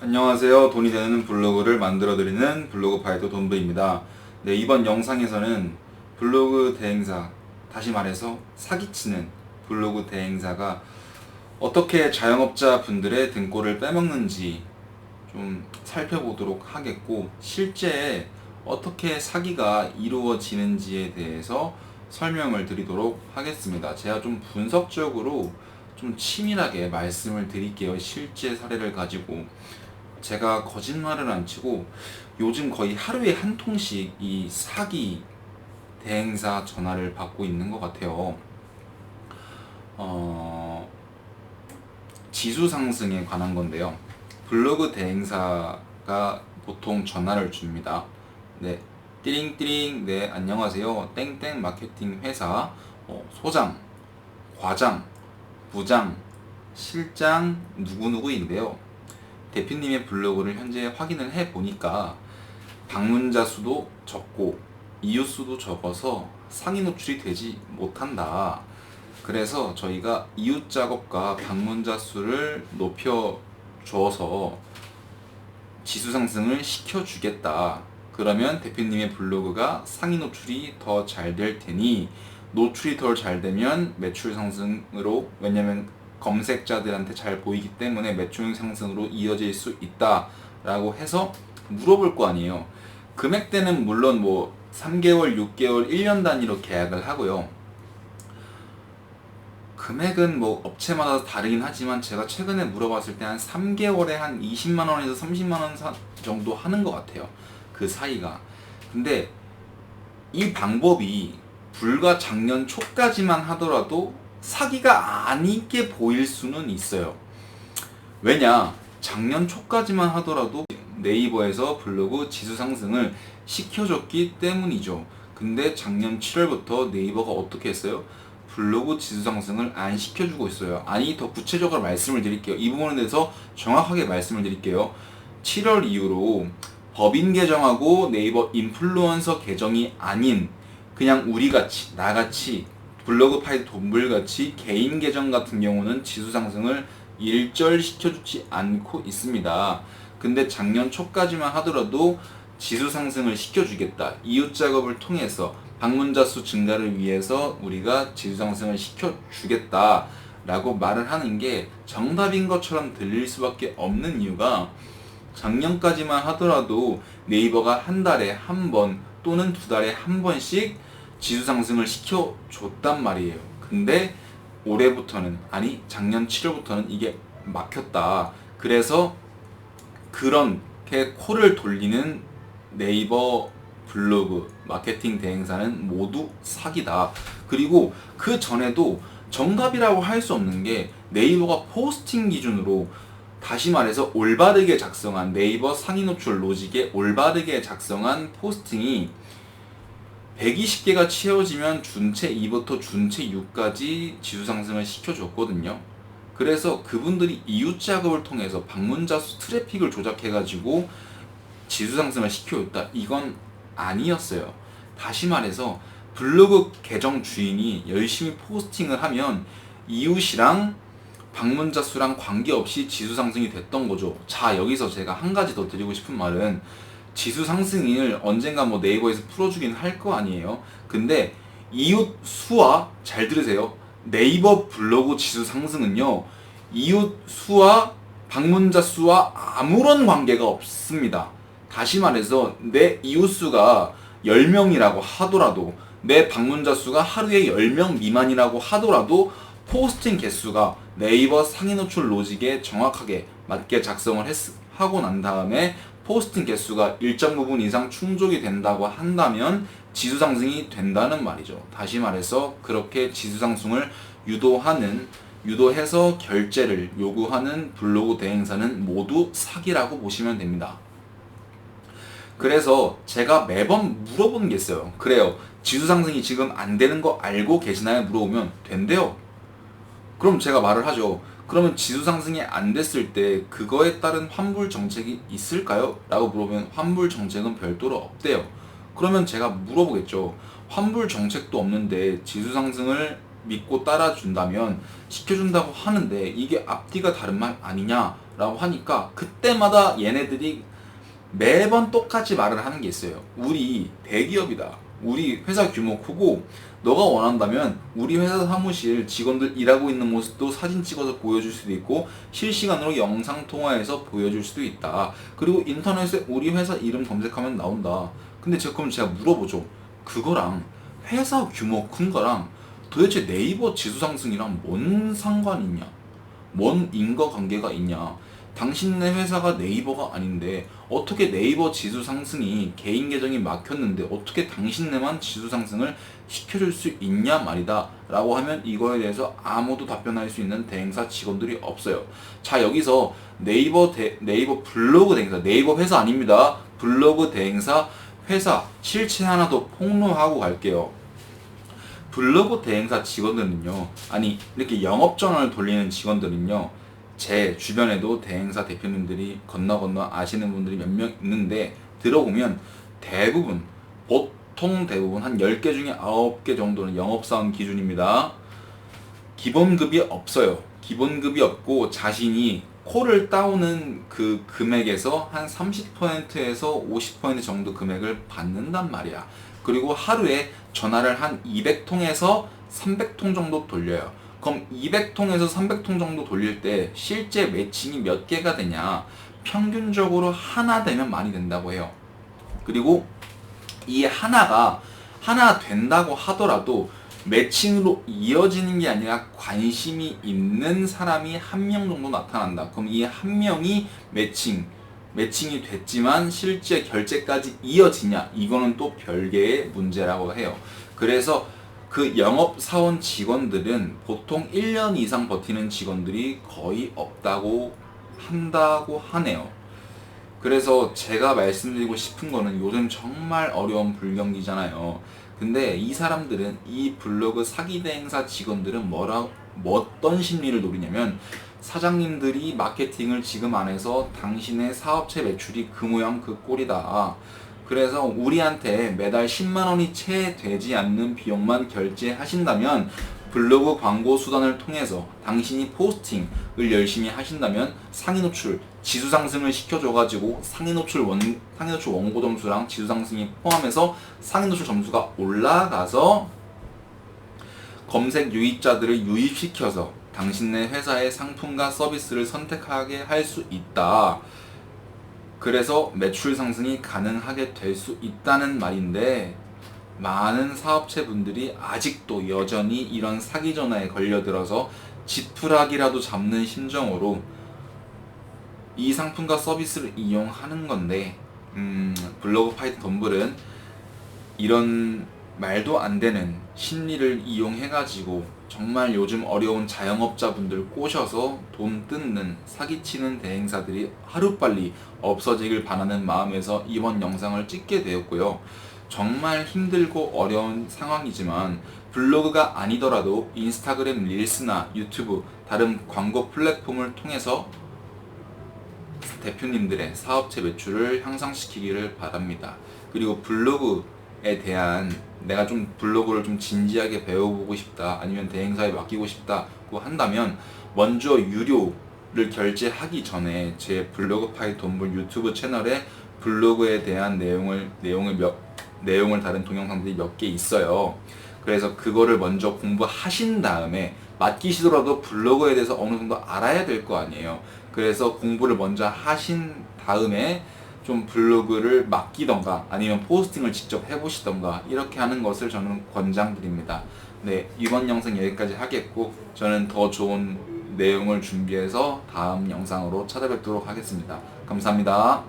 안녕하세요. 돈이 되는 블로그를 만들어드리는 블로그 파이터 돈부입니다. 네, 이번 영상에서는 블로그 대행사, 다시 말해서 사기치는 블로그 대행사가 어떻게 자영업자 분들의 등골을 빼먹는지 좀 살펴보도록 하겠고, 실제 어떻게 사기가 이루어지는지에 대해서 설명을 드리도록 하겠습니다. 제가 좀 분석적으로 좀 치밀하게 말씀을 드릴게요. 실제 사례를 가지고. 제가 거짓말을 안 치고 요즘 거의 하루에 한 통씩 이 사기 대행사 전화를 받고 있는 것 같아요. 지수 상승에 관한 건데요. 블로그 대행사가 보통 전화를 줍니다. 네, 띠링띠링, 네, 안녕하세요. 땡땡 마케팅 회사 소장, 과장, 부장, 실장 누구누구인데요. 대표님의 블로그를 현재 확인을 해보니까 방문자 수도 적고 이웃 수도 적어서 상위 노출이 되지 못한다. 그래서 저희가 이웃 작업과 방문자 수를 높여줘서 지수 상승을 시켜주겠다. 그러면 대표님의 블로그가 상위 노출이 더 잘 될 테니, 노출이 더 잘 되면 매출 상승으로, 왜냐면 검색자들한테 잘 보이기 때문에 매출 상승으로 이어질 수 있다 라고 해서 물어볼 거 아니에요. 금액대는 물론 뭐 3개월, 6개월, 1년 단위로 계약을 하고요. 금액은 뭐 업체마다 다르긴 하지만 제가 최근에 물어봤을 때 한 3개월에 한 20만원에서 30만원 정도 하는 것 같아요. 그 사이가. 근데 이 방법이 불과 작년 초까지만 하더라도 사기가 아니게 보일 수는 있어요. 왜냐? 작년 초까지만 하더라도 네이버에서 블로그 지수 상승을 시켜줬기 때문이죠. 근데 작년 7월부터 네이버가 어떻게 했어요? 블로그 지수 상승을 안 시켜주고 있어요. 아니, 더 구체적으로 말씀을 드릴게요. 이 부분에 대해서 정확하게 말씀을 드릴게요. 7월 이후로 법인 계정하고 네이버 인플루언서 계정이 아닌 그냥 우리같이, 나같이 블로그 파이터 돈불같이 개인 계정 같은 경우는 지수 상승을 일절시켜주지 않고 있습니다. 근데 작년 초까지만 하더라도 지수 상승을 시켜주겠다. 이웃 작업을 통해서 방문자 수 증가를 위해서 우리가 지수 상승을 시켜주겠다 라고 말을 하는 게 정답인 것처럼 들릴 수밖에 없는 이유가, 작년까지만 하더라도 네이버가 한 달에 한 번 또는 두 달에 한 번씩 지수 상승을 시켜줬단 말이에요. 근데 올해부터는, 아니 작년 7월부터는 이게 막혔다. 그래서 그렇게 코를 돌리는 네이버 블로그 마케팅 대행사는 모두 사기다. 그리고 그 전에도 정답이라고 할 수 없는 게, 네이버가 포스팅 기준으로, 다시 말해서 올바르게 작성한, 네이버 상위 노출 로직에 올바르게 작성한 포스팅이 120개가 채워지면 준체 2부터 준체 6까지 지수 상승을 시켜줬거든요. 그래서 그분들이 이웃 작업을 통해서 방문자 수 트래픽을 조작해가지고 지수 상승을 시켜줬다. 이건 아니었어요. 다시 말해서 블로그 계정 주인이 열심히 포스팅을 하면 이웃이랑 방문자 수랑 관계없이 지수 상승이 됐던 거죠. 자, 여기서 제가 한 가지 더 드리고 싶은 말은, 지수 상승을 언젠가 뭐 네이버에서 풀어주긴 할 거 아니에요. 근데 이웃 수와, 잘 들으세요, 네이버 블로그 지수 상승은요, 이웃 수와 방문자 수와 아무런 관계가 없습니다. 다시 말해서 내 이웃 수가 10명이라고 하더라도, 내 방문자 수가 하루에 10명 미만이라고 하더라도 포스팅 개수가 네이버 상위 노출 로직에 정확하게 맞게 작성을 하고 난 다음에 포스팅 개수가 일정 부분 이상 충족이 된다고 한다면 지수 상승이 된다는 말이죠. 다시 말해서 그렇게 지수 상승을 유도해서 결제를 요구하는 블로그 대행사는 모두 사기라고 보시면 됩니다. 그래서 제가 매번 물어보는 게 있어요. 그래요, 지수 상승이 지금 안 되는 거 알고 계시나요? 물어보면 된대요. 그럼 제가 말을 하죠. 그러면 지수 상승이 안 됐을 때 그거에 따른 환불 정책이 있을까요? 라고 물어보면 환불 정책은 별도로 없대요. 그러면 제가 물어보겠죠. 환불 정책도 없는데 지수 상승을 믿고 따라준다면, 시켜준다고 하는데 이게 앞뒤가 다른 말 아니냐 라고 하니까 그때마다 얘네들이 매번 똑같이 말을 하는 게 있어요. 우리 대기업이다. 우리 회사 규모 크고 너가 원한다면 우리 회사 사무실 직원들 일하고 있는 모습도 사진 찍어서 보여줄 수도 있고 실시간으로 영상 통화해서 보여줄 수도 있다. 그리고 인터넷에 우리 회사 이름 검색하면 나온다. 근데 그럼 제가 물어보죠. 그거랑 회사 규모 큰 거랑 도대체 네이버 지수 상승이랑 뭔 상관이 있냐? 뭔 인과관계가 있냐? 당신네 회사가 네이버가 아닌데 어떻게 네이버 지수 상승이 개인 계정이 막혔는데 어떻게 당신네만 지수 상승을 시켜줄 수 있냐 말이다 라고 하면 이거에 대해서 아무도 답변할 수 있는 대행사 직원들이 없어요. 자, 여기서 네이버 블로그 대행사, 네이버 회사 아닙니다. 블로그 대행사 회사 실체 하나 더 폭로하고 갈게요. 블로그 대행사 직원들은요, 아니 이렇게 영업전화를 돌리는 직원들은요, 제 주변에도 대행사 대표님들이 건너 아시는 분들이 몇 명 있는데 들어보면 보통 대부분 한 10개 중에 9개 정도는 영업사원 기준입니다. 기본급이 없어요. 기본급이 없고 자신이 콜을 따오는 그 금액에서 한 30%에서 50% 정도 금액을 받는단 말이야. 그리고 하루에 전화를 한 200통에서 300통 정도 돌려요. 그럼 200통에서 300통 정도 돌릴 때 실제 매칭이 몇 개가 되냐? 평균적으로 하나 되면 많이 된다고 해요. 그리고 이 하나 된다고 하더라도 매칭으로 이어지는 게 아니라 관심이 있는 사람이 한 명 정도 나타난다. 그럼 이 한 명이 매칭이 됐지만 실제 결제까지 이어지냐? 이거는 또 별개의 문제라고 해요. 그래서 그 영업사원 직원들은 보통 1년 이상 버티는 직원들이 거의 없다고 한다고 하네요. 그래서 제가 말씀드리고 싶은 거는 요즘 정말 어려운 불경기잖아요. 근데 이 사람들은, 이 블로그 사기 대행사 직원들은 어떤 심리를 노리냐면, 사장님들이 마케팅을 지금 안 해서 당신의 사업체 매출이 그 모양 그 꼴이다. 그래서 우리한테 매달 10만원이 채 되지 않는 비용만 결제하신다면 블로그 광고 수단을 통해서 당신이 포스팅을 열심히 하신다면 상위 노출, 지수 상승을 시켜줘가지고 상위 노출 원고 점수랑 지수 상승이 포함해서 상위 노출 점수가 올라가서 검색 유입자들을 유입시켜서 당신네 회사의 상품과 서비스를 선택하게 할 수 있다. 그래서 매출 상승이 가능하게 될 수 있다는 말인데, 많은 사업체 분들이 아직도 여전히 이런 사기 전화에 걸려들어서 지푸라기라도 잡는 심정으로 이 상품과 서비스를 이용하는 건데, 블로그 파이트 덤블은 이런 말도 안 되는 심리를 이용해가지고 정말 요즘 어려운 자영업자분들 꼬셔서 돈 뜯는, 사기치는 대행사들이 하루빨리 없어지길 바라는 마음에서 이번 영상을 찍게 되었고요. 정말 힘들고 어려운 상황이지만 블로그가 아니더라도 인스타그램 릴스나 유튜브, 다른 광고 플랫폼을 통해서 대표님들의 사업체 매출을 향상시키기를 바랍니다. 그리고 블로그에 대한, 내가 좀 블로그를 좀 진지하게 배워보고 싶다, 아니면 대행사에 맡기고 싶다고 한다면 먼저 유료를 결제하기 전에 제 블로그 파이 덤블 유튜브 채널에 블로그에 대한 내용을 다룬 동영상들이 몇 개 있어요. 그래서 그거를 먼저 공부하신 다음에, 맡기시더라도 블로그에 대해서 어느 정도 알아야 될 거 아니에요. 그래서 공부를 먼저 하신 다음에 좀 블로그를 맡기던가 아니면 포스팅을 직접 해보시던가 이렇게 하는 것을 저는 권장드립니다. 네, 이번 영상 여기까지 하겠고, 저는 더 좋은 내용을 준비해서 다음 영상으로 찾아뵙도록 하겠습니다. 감사합니다.